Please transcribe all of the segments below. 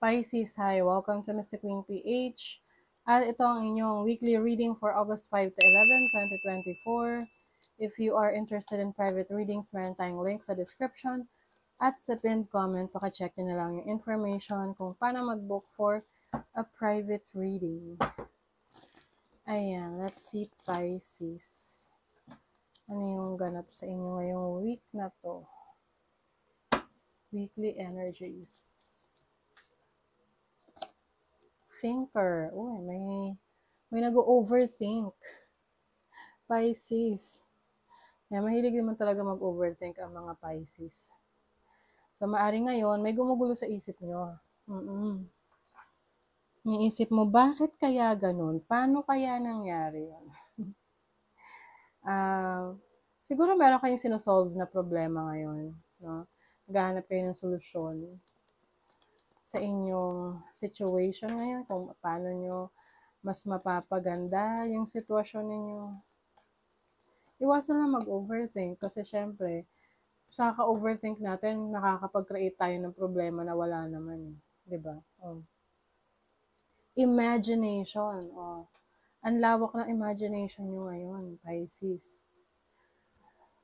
Pisces, hi! Welcome to Mystic Queen PH. At ito ang inyong weekly reading for August 5 to 11, 2024. If you are interested in private readings, meron tayong link sa description. At sa pinned comment, paka-check nyo na lang yung information kung paano mag-book for a private reading. Ayan, let's see Pisces. Ano yung ganap sa inyo ngayong week na to? Weekly energies. Thinker. Uy, may nag-overthink. Pisces. Mahilig naman talaga mag-overthink ang mga Pisces. So, maaring ngayon, may gumugulo sa isip nyo. Iisip mo, bakit kaya ganun? Paano kaya nangyari yun? Siguro meron kayong sinosolve na problema ngayon. No? Naghahanap kayo ng solusyon sa inyong situation ngayon, kung paano nyo mas mapapaganda yung sitwasyon ninyo. Iwasan lang mag-overthink kasi syempre, sa ka-overthink natin, nakakapag-create tayo ng problema na wala naman. Diba? Imagination. Ang lawak ng imagination nyo ngayon, Pisces.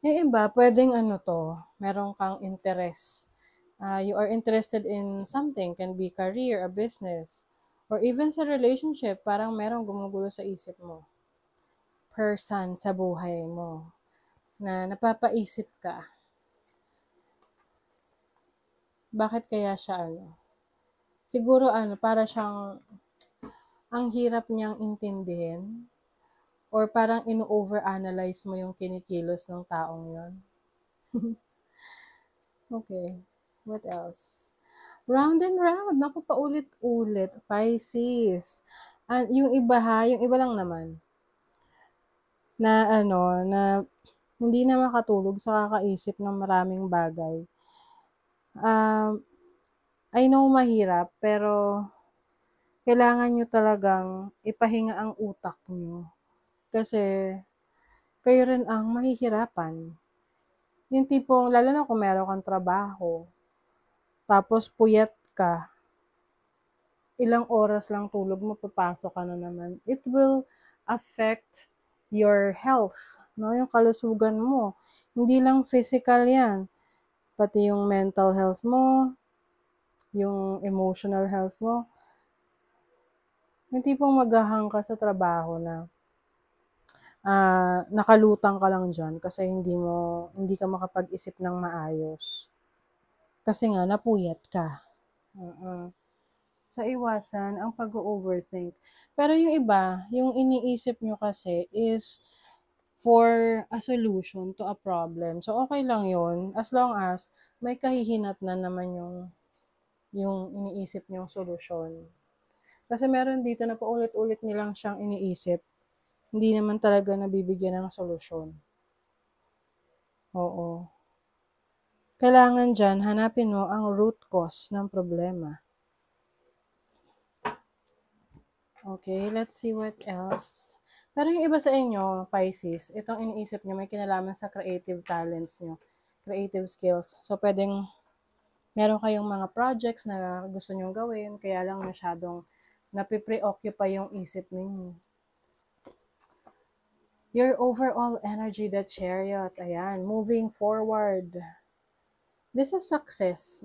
Yung iba, pwedeng meron kang interest. You are interested in something, can be career, a business, or even sa relationship, parang merong gumugulo sa isip mo. Person sa buhay mo na napapaisip ka. Bakit kaya siya Siguro para siyang ang hirap niyang intindihin or parang ino-overanalyze mo yung kinikilos ng taong yon. Okay. What else? Round and round. Naku, paulit-ulit. Pisces. Yung iba lang naman. Na hindi na makatulog sa kakaisip ng maraming bagay. I know mahirap, pero kailangan nyo talagang ipahinga ang utak nyo. Kasi kayo rin ang mahihirapan. Yung tipong, lalo na kung meron kang trabaho, tapos puyat ka, ilang oras lang tulog mo, papasok ka na naman. It will affect your health, no? Yung kalusugan mo. Hindi lang physical yan. Pati yung mental health mo, yung emotional health mo. Yung tipong maghahang ka sa trabaho na nakalutang ka lang dyan kasi hindi ka makapag-isip ng maayos. Kasi nga, napuyat ka. Sa iwasan ang pag-overthink. Pero yung iba, yung iniisip nyo kasi is for a solution to a problem. So, okay lang yun as long as may kahihinat na naman yung iniisip nyong solusyon. Kasi meron dito na paulit-ulit nilang siyang iniisip. Hindi naman talaga nabibigyan ng solusyon. Oo. Kailangan dyan, hanapin mo ang root cause ng problema. Okay, let's see what else. Pero yung iba sa inyo, Pisces, itong iniisip nyo may kinalaman sa creative talents nyo, creative skills. So, pwedeng meron kayong mga projects na gusto nyong gawin, kaya lang masyadong napipreoccupy yung isip ninyo. Your overall energy, the Chariot, ayan, moving forward. This is success.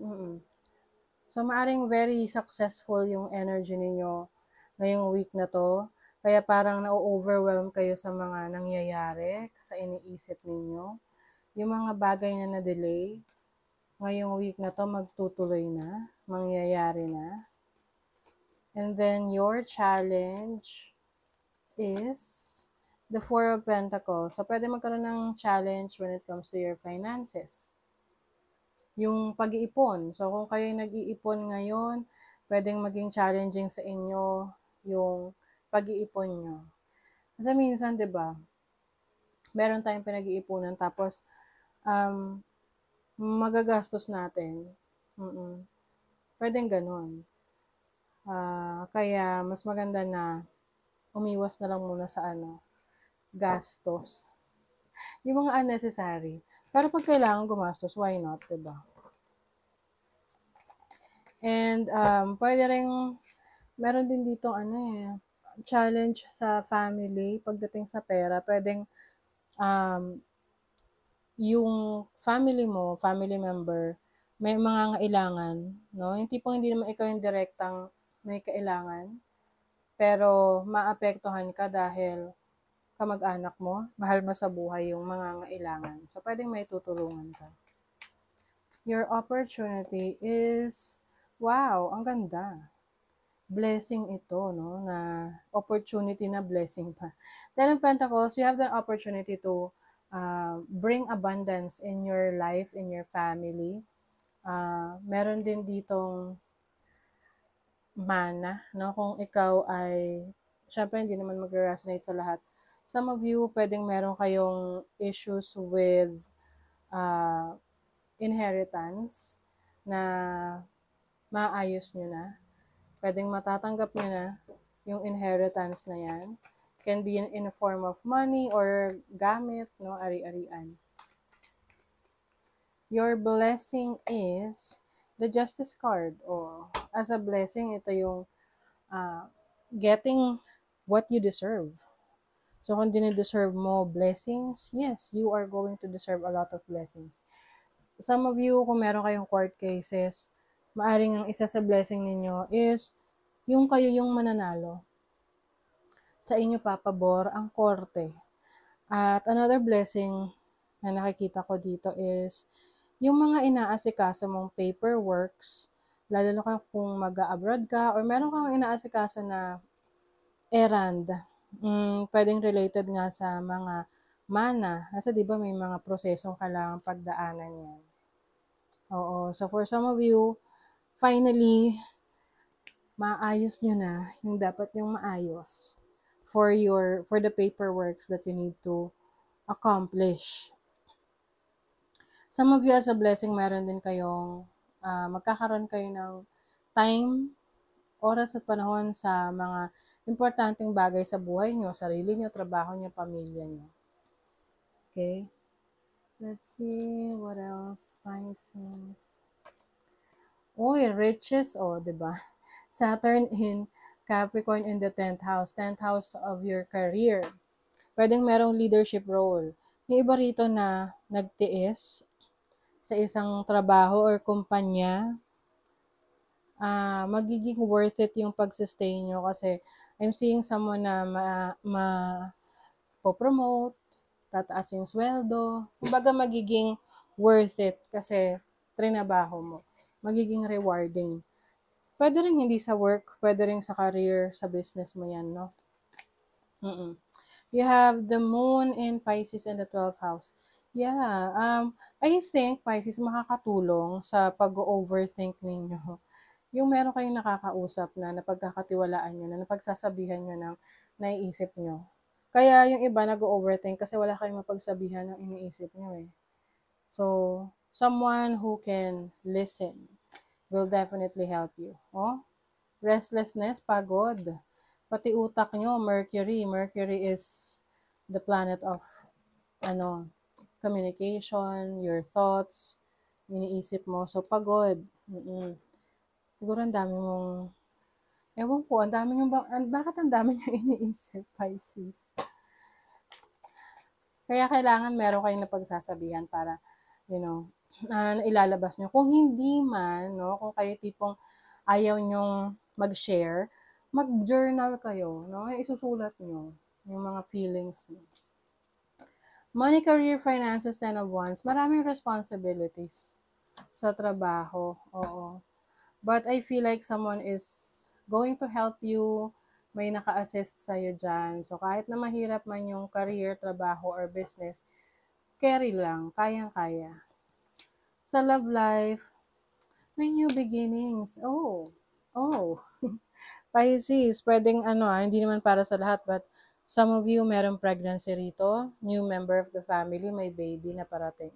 So, maaring very successful yung energy ninyo ngayong week na to. Kaya parang na-overwhelm kayo sa mga nangyayari, sa iniisip ninyo. Yung mga bagay na na-delay, ngayong week na to magtutuloy na, mangyayari na. And then your challenge is the Four of Pentacles. So, pwede magkaroon ng challenge when it comes to your finances. Yung pag-iipon. So, kung kayo nag-iipon ngayon, pwedeng maging challenging sa inyo yung pag-iipon nyo. Kasi minsan, diba, meron tayong pinag-iipunan tapos magagastos natin. Pwedeng ganun. Kaya, mas maganda na umiwas na lang muna sa gastos. Yung mga unnecessary. Pero pag kailangan gumastos, why not, diba? And, pwede ring meron din dito challenge sa family pagdating sa pera. Puwedeng, um, yung family mo, family member, may mga mangangailangan, 'no? Yung tipong hindi naman ikaw yung direktang may kailangan, pero maapektuhan ka dahil kamag-anak mo, mahal mo sa buhay yung mangangailangan. So, puwedeng maitutulungan ka. Your opportunity is, wow, ang ganda. Blessing ito, no, na opportunity na blessing pa. Ten of Pentacles, you have the opportunity to bring abundance in your life, in your family. Meron din ditong mana, no, kung ikaw ay, syempre hindi naman mag-resonate sa lahat. Some of you, pwedeng meron kayong issues with uh, inheritance na maayos nyo na. Pwedeng matatanggap nyo na yung inheritance na yan. Can be in a form of money or gamit, no, ari-arian. Your blessing is the Justice card. O, as a blessing, ito yung getting what you deserve. So, kung dinideserve mo blessings, yes, you are going to deserve a lot of blessings. Some of you, kung meron kayong court cases, maaring ang isa sa blessing ninyo is yung kayo yung mananalo. Sa inyo papabor ang korte. At another blessing na nakikita ko dito is yung mga inaasikaso mong paperworks, lalo na kung mag-abroad ka or meron kang inaasikaso na errand, pwedeng related nga sa mga mana. Kasi di ba may mga prosesong kailangang pagdaanan yan. Oo. So for some of you, finally, maayos nyo na yung dapat yung maayos for the paperworks that you need to accomplish. Some of you as a blessing, meron din kayong magkakaroon kayo ng time, oras at panahon sa mga importanteng bagay sa buhay nyo, sarili nyo, trabaho nyo, pamilya nyo. Okay? Let's see, what else? Pisces. Uy, riches, diba? Saturn in Capricorn in the 10th house. 10th house of your career. Pwedeng merong leadership role. Yung iba rito na nagtiis sa isang trabaho or kumpanya, magiging worth it yung pag-sustain nyo kasi I'm seeing someone na po-promote, tataas yung sweldo. Kumbaga magiging worth it kasi trinabaho mo. Magiging rewarding. Pwede rin hindi sa work, pwede rin sa career, sa business mo yan, no? You have the moon in Pisces in the 12th house. Yeah, I think Pisces makakatulong sa pag-overthink ninyo. Yung meron kayong nakakausap na napagkakatiwalaan nyo, na napagsasabihan nyo ng naiisip nyo. Kaya yung iba nag-overthink kasi wala kayong mapagsabihan ng iniisip nyo eh. So, someone who can listen will definitely help you. Restlessness, pagod. Pati utak nyo, Mercury. Mercury is the planet of communication, your thoughts, iniisip mo. So, pagod. Siguro ang dami mong, ewan ko, bakit ang dami nyo iniisip, Pisces? Kaya kailangan meron kayong napagsasabihan para, ilalabas nyo. Kung hindi man, no, kung kayo tipong ayaw nyong mag-share, mag-journal kayo, no? Isusulat nyo yung mga feelings nyo. Money, career, finances, 10 of Wands. Maraming responsibilities sa trabaho. Oo. But I feel like someone is going to help you. May naka-assist sa'yo dyan. So, kahit na mahirap man yung career, trabaho, or business, carry lang. Kayang-kaya. Sa love life, may new beginnings. Oh. Pisces, pwedeng hindi naman para sa lahat, but some of you merong pregnancy rito, new member of the family, may baby na parating.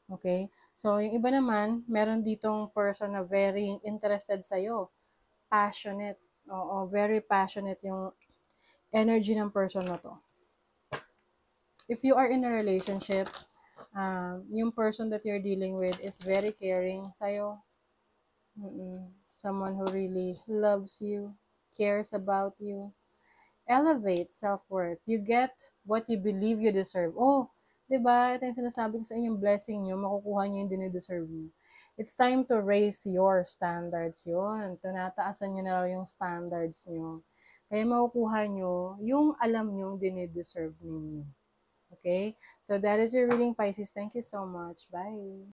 Okay? So, yung iba naman, meron ditong person na very interested sa'yo. Passionate. Oo, very passionate yung energy ng person na to. If you are in a relationship, yung person that you're dealing with is very caring sa'yo. someone who really loves you, cares about you. Elevate self-worth. You get what you believe you deserve. Oh, 'di ba? Ito yung sinasabi ko sa inyo, yung blessing nyo, makukuha nyo yung dinideserve nyo. It's time to raise your standards yun. Tinataasan nyo na raw yung standards nyo. Kaya makukuha nyo yung alam nyo dinideserve ninyo. Okay? So that is your reading, Pisces. Thank you so much. Bye.